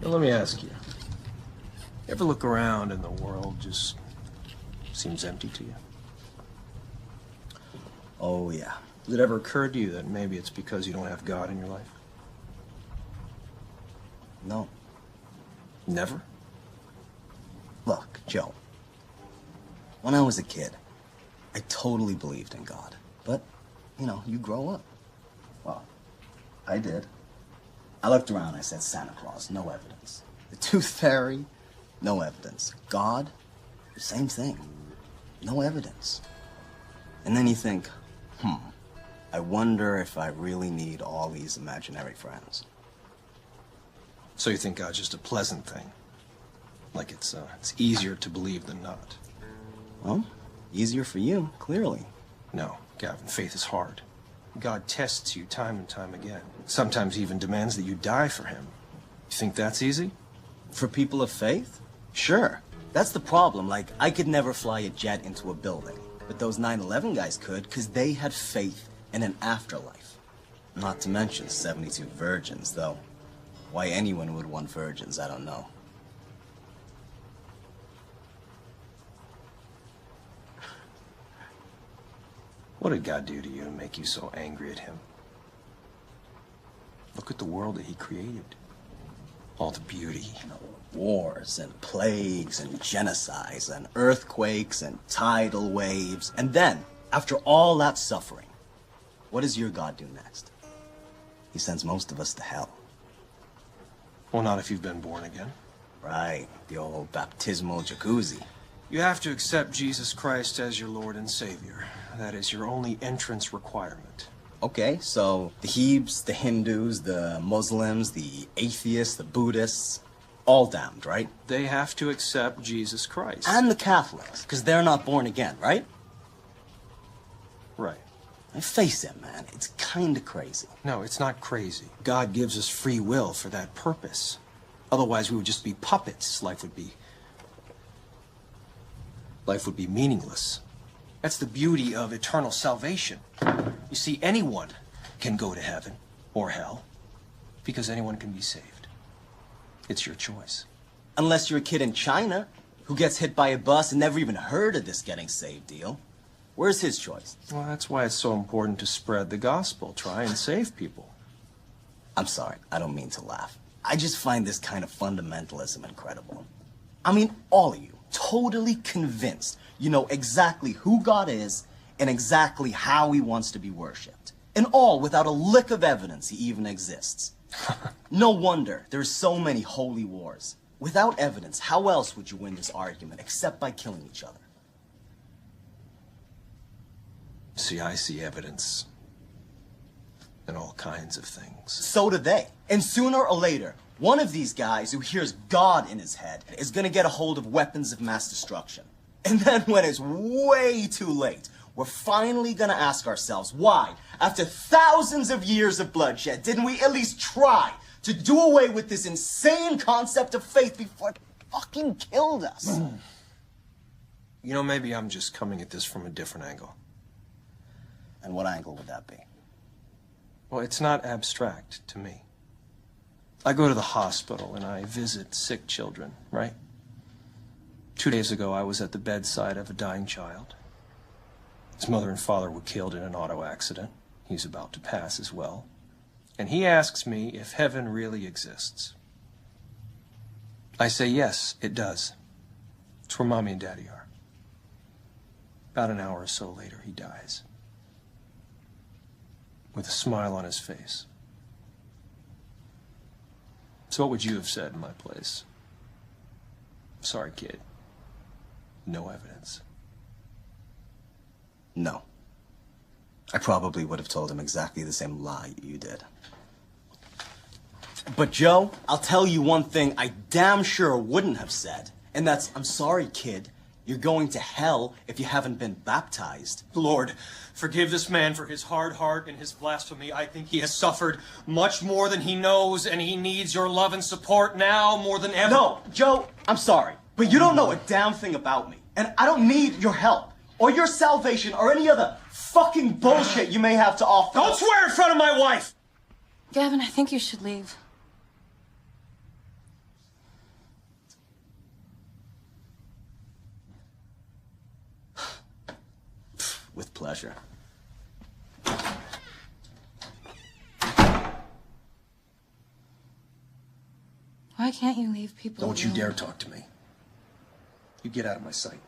Now, let me ask you. Ever look around and the world just seems empty to you? Oh, yeah. Has it ever occurred to you that maybe it's because you don't have God in your life? No. Never? Look, Joe. When I was a kid, I totally believed in God. But, you know, you grow up. Well, I did. I looked around, I said, Santa Claus, no evidence. The Tooth Fairy, no evidence. God, the same thing. No evidence. And then you think, I wonder if I really need all these imaginary friends. So you think God's just a pleasant thing? Like it's easier to believe than not? Well, easier for you, clearly. No, Gavin, faith is hard. God tests you time and time again. Sometimes even demands that you die for him. You think that's easy? For people of faith? Sure. That's the problem. Like, I could never fly a jet into a building. But those 9/11 guys could, because they had faith in an afterlife. Not to mention 72 virgins, though. Why anyone would want virgins, I don't know. What did God do to you to make you so angry at him? Look at the world that he created. All the beauty. You know, wars and plagues and genocides and earthquakes and tidal waves. And then, after all that suffering, what does your God do next? He sends most of us to hell. Well, not if you've been born again. Right, the old baptismal jacuzzi. You have to accept Jesus Christ as your Lord and Savior. That is your only entrance requirement. Okay, so the Hebes, the Hindus, the Muslims, the atheists, the Buddhists, all damned, right? They have to accept Jesus Christ. And the Catholics, because they're not born again, right? Right. And face it, man, it's kind of crazy. No, it's not crazy. God gives us free will for that purpose. Otherwise, we would just be puppets. Life would be meaningless. That's the beauty of eternal salvation. You see, anyone can go to heaven or hell because anyone can be saved. It's your choice. Unless you're a kid in China who gets hit by a bus and never even heard of this getting saved deal. Where's his choice? Well, that's why it's so important to spread the gospel. Try and save people. I'm sorry, I don't mean to laugh. I just find this kind of fundamentalism incredible. I mean, all of you, totally convinced you know exactly who God is and exactly how he wants to be worshipped. And all without a lick of evidence he even exists. No wonder there's so many holy wars. Without evidence, how else would you win this argument except by killing each other? See, I see evidence in all kinds of things. So do they. And sooner or later, one of these guys who hears God in his head is gonna get a hold of weapons of mass destruction. And then when it's way too late, we're finally gonna ask ourselves why, after thousands of years of bloodshed, didn't we at least try to do away with this insane concept of faith before it fucking killed us? You know, maybe I'm just coming at this from a different angle. And what angle would that be? Well, it's not abstract to me. I go to the hospital and I visit sick children, right? 2 days ago, I was at the bedside of a dying child. His mother and father were killed in an auto accident. He's about to pass as well. And he asks me if heaven really exists. I say, yes, it does. It's where Mommy and Daddy are. About an hour or so later, he dies. With a smile on his face. So what would you have said in my place? Sorry, kid. No evidence. No. I probably would have told him exactly the same lie you did. But Joe, I'll tell you one thing I damn sure wouldn't have said. And that's, I'm sorry, kid. You're going to hell if you haven't been baptized. Lord, forgive this man for his hard heart and his blasphemy. I think he has suffered much more than he knows, and he needs your love and support now more than ever. No, Joe, I'm sorry, but you don't know a damn thing about me. And I don't need your help, or your salvation, or any other fucking bullshit you may have to offer. Don't swear in front of my wife! Gavin, I think you should leave. pleasure. Why can't you leave people Don't you alone? dare talk to me. You get out of my sight.